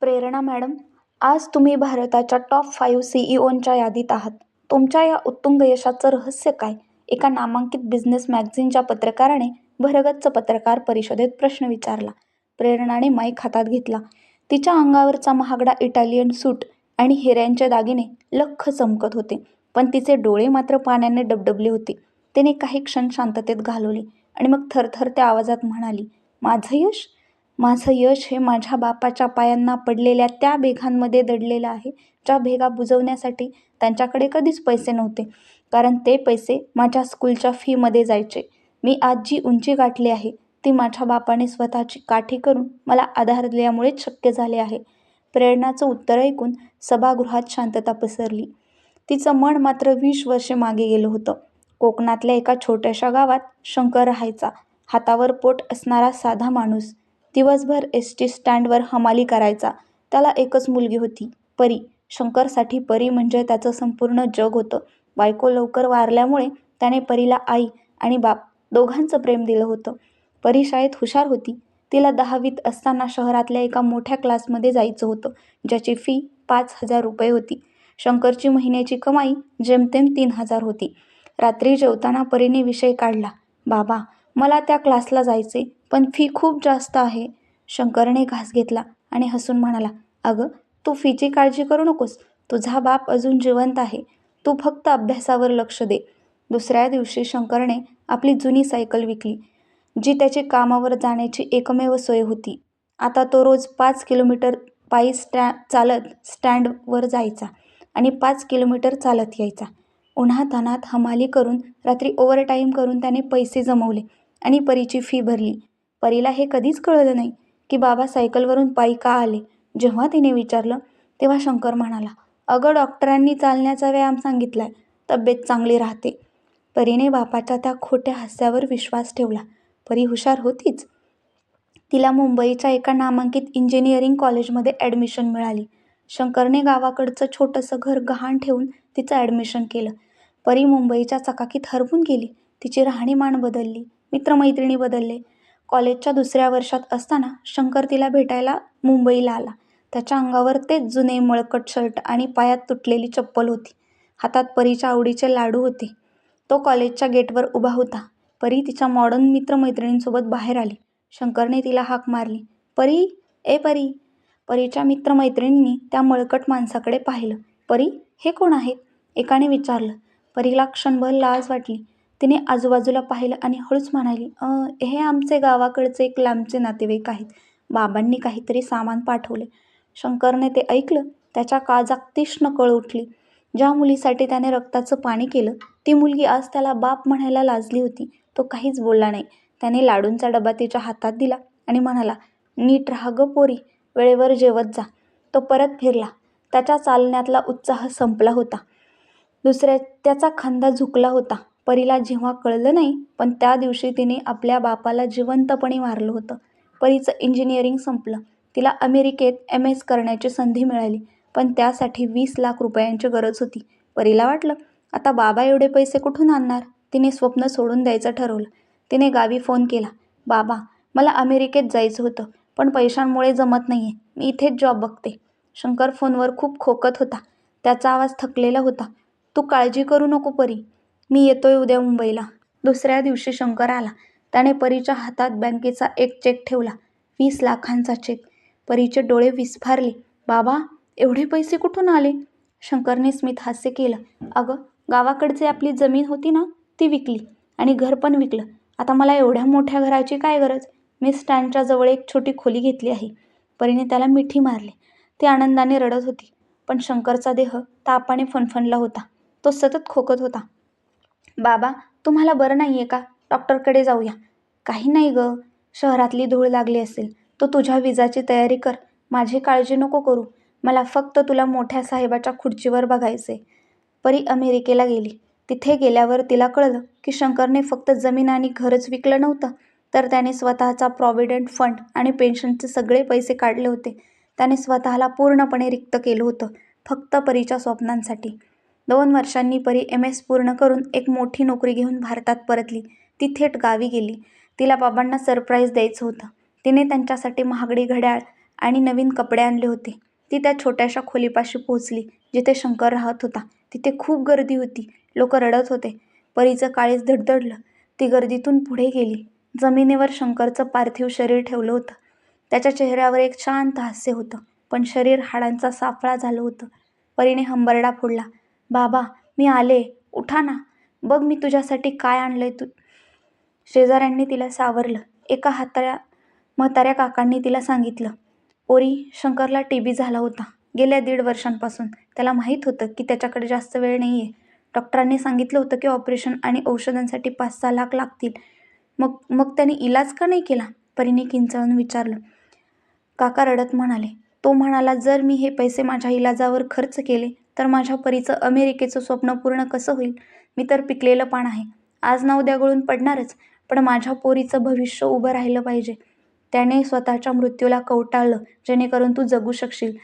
प्रेरणा madam, आज तुम्ही भारताच्या टॉप 5 सीईओंच्या यादीत आहात. तुमच्या या उत्तुंग यशाचं रहस्य काय? एका नामांकित बिझनेस मॅगझिनच्या पत्रकाराने भरगच्च पत्रकार परिषदेत प्रश्न विचारला. प्रेरणाने माईक हातात घेतला. तिच्या अंगावरचा महागडा इटालियन सूट आणि हिऱ्यांचे दागिने लख्ख चमकत होते, पण तिचे डोळे मात्र पाण्याने डबडबले होते. तिने काही क्षण शांततेत घालवले आणि मग थरथरत्या आवाजात म्हणाली, माझं यश? माझं यश हे माझ्या बापाच्या पायांना पडलेल्या त्या भेगांमध्ये दडलेलं आहे, ज्या भेगा बुजवण्यासाठी त्यांच्याकडे कधीच पैसे नव्हते, कारण ते पैसे माझ्या स्कूलच्या फीमध्ये जायचे. मी आज जी उंची गाठली आहे, ती माझ्या बापाने स्वतःची काठी करून मला आधार दिल्यामुळेच शक्य झाले आहे. प्रेरणाचं उत्तर ऐकून सभागृहात शांतता पसरली. तिचं मन मात्र 20 वर्षे मागे गेलं होतं. कोकणातल्या एका छोट्याशा गावात शंकर राहायचा. हातावर पोट असणारा साधा माणूस. दिवसभर एसटी स्टँडवर हमाली करायचा. त्याला एकच मुलगी होती, परी. शंकरसाठी परी म्हणजे त्याचं संपूर्ण जग होतं. बायको लवकर वारल्यामुळे त्याने परीला आई आणि बाप दोघांचं प्रेम दिलं होतं. परी शाळेत हुशार होती. तिला 10वीत असताना शहरातल्या एका मोठ्या क्लासमध्ये जायचं होतं, ज्याची फी 5,000 रुपये होती. शंकरची महिन्याची कमाई जेमतेम 3,000 होती. रात्री जेवताना परीने विषय काढला, बाबा, मला त्या क्लासला जायचे, पण फी खूप जास्त आहे. शंकरने घास घेतला आणि हसून म्हणाला, अगं, तू फीची काळजी करू नकोस. तुझा बाप अजून जिवंत आहे. तू फक्त अभ्यासावर लक्ष दे. दुसऱ्या दिवशी शंकरने आपली जुनी सायकल विकली, जी त्याची कामावर जाण्याची एकमेव सोय होती. आता तो रोज 5 किलोमीटर पायी चालत स्टँडवर जायचा आणि 5 किलोमीटर चालत यायचा. उन्हातान्हात हमाली करून, रात्री ओव्हरटाईम करून त्याने पैसे जमवले आणि परीची फी भरली. परीला हे कधीच कळलं नाही की बाबा सायकलवरून पायी का आले. जेव्हा तिने विचारलं, तेव्हा शंकर म्हणाला, अगं, डॉक्टरांनी चालण्याचा व्यायाम सांगितलाय, तब्येत चांगली राहते. परीने बापाच्या त्या खोट्या हास्यावर विश्वास ठेवला. परी हुशार होतीच. तिला मुंबईच्या एका नामांकित इंजिनिअरिंग कॉलेजमध्ये ॲडमिशन मिळाली. शंकरने गावाकडचं छोटंसं घर गहाण ठेवून तिचं ॲडमिशन केलं. परी मुंबईच्या चकाकीत हरवून गेली. तिची राहणीमान बदलली, मित्रमैत्रिणी बदलले. कॉलेजच्या दुसऱ्या वर्षात असताना शंकर तिला भेटायला मुंबईला आला. त्याच्या अंगावर तेच जुने मळकट शर्ट आणि पायात तुटलेली चप्पल होती. हातात परीच्या आवडीचे लाडू होते. तो कॉलेजच्या गेटवर उभा होता. परी तिच्या मॉडर्न मित्रमैत्रिणींसोबत बाहेर आली. शंकरने तिला हाक मारली, परी, ए परी. परीच्या मित्रमैत्रिणींनी त्या मळकट माणसाकडे पाहिलं. परी, हे कोण आहेत? एकाने विचारलं. परीला क्षणभर लाज वाटली. तिने आजूबाजूला पाहिलं आणि हळूच म्हणाली, हे आमचे गावाकडचे एक लांबचे नातेवाईक आहेत. बाबांनी काहीतरी सामान पाठवले. शंकरने ते ऐकलं. त्याच्या काळजात तीक्ष्ण कळ उठली. ज्या मुलीसाठी त्याने रक्ताचं पाणी केलं, ती मुलगी आज त्याला बाप म्हणायला लाजली होती. तो काहीच बोलला नाही. त्याने लाडूंचा डबा तिच्या हातात दिला आणि म्हणाला, नीट राहा गं पोरी, वेळेवर जेवत जा. तो परत फिरला. त्याच्या चालण्यातला उत्साह संपला होता. त्याचा खांदा झुकला होता. परीला जेव्हा कळलं नाही, पण त्या दिवशी तिने आपल्या बापाला जिवंतपणे मारलं होतं. परीचं इंजिनिअरिंग संपलं. तिला अमेरिकेत MS करण्याची संधी मिळाली, पण त्यासाठी 20 लाख रुपयांची गरज होती. परीला वाटलं, आता बाबा एवढे पैसे कुठून आणणार. तिने स्वप्न सोडून द्यायचं ठरवलं. तिने गावी फोन केला, बाबा, मला अमेरिकेत जायचं होतं, पण पैशांमुळे जमत नाहीये. मी इथेच जॉब बघते. शंकर फोनवर खूप खोकत होता. त्याचा आवाज थकलेला होता. तू काळजी करू नको परी, मी येतोय उद्या मुंबईला. दुसऱ्या दिवशी शंकर आला. त्याने परीच्या हातात बँकेचा एक चेक ठेवला, 20 लाखांचा चेक. परीचे डोळे विस्फारले. बाबा, एवढे पैसे कुठून आले? शंकरने स्मित हास्य केलं. अगं, गावाकडचे आपली जमीन होती ना, ती विकली आणि घर पण विकलं. आता मला एवढ्या मोठ्या घराची काय गरज. मी स्टँडच्या जवळ एक छोटी खोली घेतली आहे. परीने त्याला मिठी मारली. ती आनंदाने रडत होती, पण शंकरचा देह तापाने फणफणला होता. तो सतत खोकत होता. बाबा, तुम्हाला बरं नाहीये का? डॉक्टरकडे जाऊया. काही नाही गं, शहरातली धूळ लागली असेल. तो तुझ्या विजाची तयारी कर. माझी काळजी नको करू. मला फक्त तुला मोठ्या साहेबाच्या खुर्चीवर बघायचे. परी अमेरिकेला गेली. तिथे गेल्यावर तिला कळलं की शंकरने फक्त जमीन आणि घरच विकलं नव्हतं, तर त्याने स्वतःचा प्रॉव्हिडंट फंड आणि पेन्शनचे सगळे पैसे काढले होते. त्याने स्वतःला पूर्णपणे रिक्त केलं होतं, फक्त परीच्या स्वप्नांसाठी. 2 वर्षांनी परी MS पूर्ण करून एक मोठी नोकरी घेऊन भारतात परतली. ती थेट गावी गेली. तिला बाबांना सरप्राईज द्यायचं होतं. तिने त्यांच्यासाठी महागडी घड्याळ आणि नवीन कपडे आणले होते. ती त्या छोट्याशा खोलीपाशी पोहोचली जिथे शंकर राहत होता. तिथे खूप गर्दी होती. लोक रडत होते. परीचं काळीज धडधडलं. ती गर्दीतून पुढे गेली. जमिनीवर शंकरचं पार्थिव शरीर ठेवलं होतं. त्याच्या चेहऱ्यावर एक शांत हास्य होतं, पण शरीर हाडांचा साफळा झालं होतं. परीने हंबरडा फोडला. बाबा, मी आले, उठा ना. बघ मी तुझ्यासाठी काय आणलंय. शेजाऱ्यांनी तिला सावरलं. एका म्हाताऱ्या काकांनी तिला सांगितलं, पोरी, शंकरला टीबी झाला होता गेल्या 1.5 वर्षांपासून. त्याला माहीत होतं की त्याच्याकडे जास्त वेळ नाहीये. डॉक्टरांनी सांगितलं होतं की ऑपरेशन आणि औषधांसाठी 5-6 लाख लागतील. मग त्याने इलाज का नाही केला? परीने किंचाळून विचारलं. काका रडत म्हणाले, तो म्हणाला, जर मी हे पैसे माझ्या इलाजावर खर्च केले तर माझ्या परीचं अमेरिकेचं स्वप्न पूर्ण कसं होईल? मी तर पिकलेलं पान आहे, आज ना उद्या गळून पडणारच, पण माझ्या पोरीचं भविष्य उभं राहिलं पाहिजे. त्याने स्वतःच्या मृत्यूला कवटाळलं जेणेकरून तू जगू शकशील.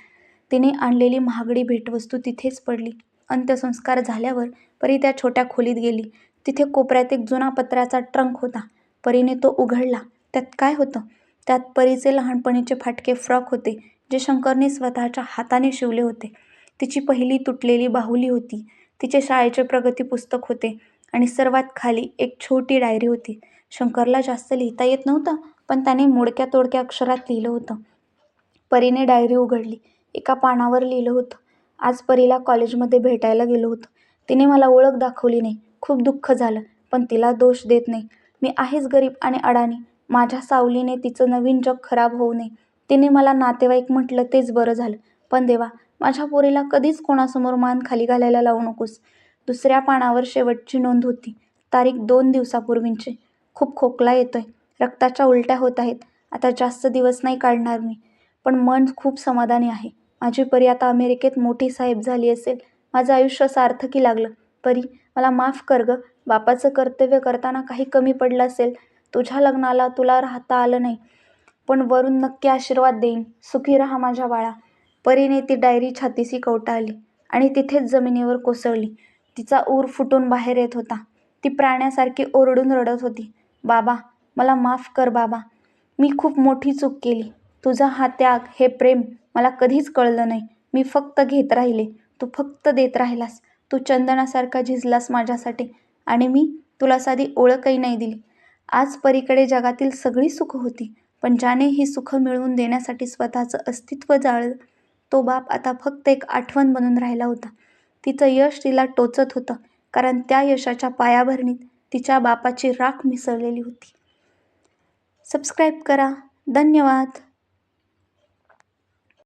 तिने आणलेली महागडी भेटवस्तू तिथेच पडली. अंत्यसंस्कार झाल्यावर परी त्या छोट्या खोलीत गेली. तिथे कोपऱ्यात एक जुना पत्र्याचा ट्रंक होता. परीने तो उघडला. त्यात काय होतं? त्यात परीचे लहानपणीचे फाटके फ्रॉक होते, जे शंकरने स्वतःच्या हाताने शिवले होते. तिची पहिली तुटलेली बाहुली होती. तिचे शाळेचे प्रगती पुस्तक होते आणि सर्वात खाली एक छोटी डायरी होती. शंकरला जास्त लिहिता येत नव्हतं, पण त्याने मोडक्या तोडक्या अक्षरात लिहिलं होतं. परीने डायरी उघडली. एका पानावर लिहिलं होतं, आज परीला कॉलेजमध्ये भेटायला गेलो होतो. तिने मला ओळख दाखवली नाही. खूप दुःख झालं, पण तिला दोष देत नाही. मी आहेच गरीब आणि अडाणी. माझ्या सावलीने तिचं नवीन जग खराब होऊ नये. तिने मला नातेवाईक म्हटलं तेच बरं झालं. पण देवा, माझ्या पोरीला कधीच कोणासमोर मान खाली घालायला लावू नकोस. दुसऱ्या पानावर शेवटची नोंद होती. तारीख 2 दिवसापूर्वींची. खूप खोकला येतोय. रक्ताच्या उलट्या होत आहेत. आता जास्त दिवस नाही काढणार मी. पण मन खूप समाधानी आहे. माझी परी आता अमेरिकेत मोठी साहेब झाली असेल. माझं आयुष्य सार्थकी लागलं. परी, मला माफ कर गं. बापाचं कर्तव्य करताना काही कमी पडलं असेल. तुझ्या लग्नाला तुला राहता आलं नाही, पण वरून नक्की आशीर्वाद देईन. सुखी राहा माझ्या बाळा. परीने ती डायरी छातीशी कवटाळली आणि तिथेच जमिनीवर कोसळली. तिचा ऊर फुटून बाहेर येत होता. ती प्राण्यासारखी ओरडून रडत होती. बाबा, मला माफ कर बाबा. मी खूप मोठी चूक केली. तुझा हा त्याग, हे प्रेम मला कधीच कळलं नाही. मी फक्त घेत राहिले, तू फक्त देत राहिलास. तू चंदनासारखा झिजलास माझ्यासाठी आणि मी तुला साधी ओळखही नाही दिली. आज परीकडे जगातील सगळी सुख होती, पण ज्याने ही सुख मिळवून देण्यासाठी स्वतःचं अस्तित्व जाळलं, तो बाप आता फक्त एक आठवण बनून राहिला होता. तिचं यश तिला टोचत होतं, कारण त्या यशाच्या पायाभरणीत तिच्या बापाची राख मिसळलेली होती. सबस्क्राईब करा. धन्यवाद.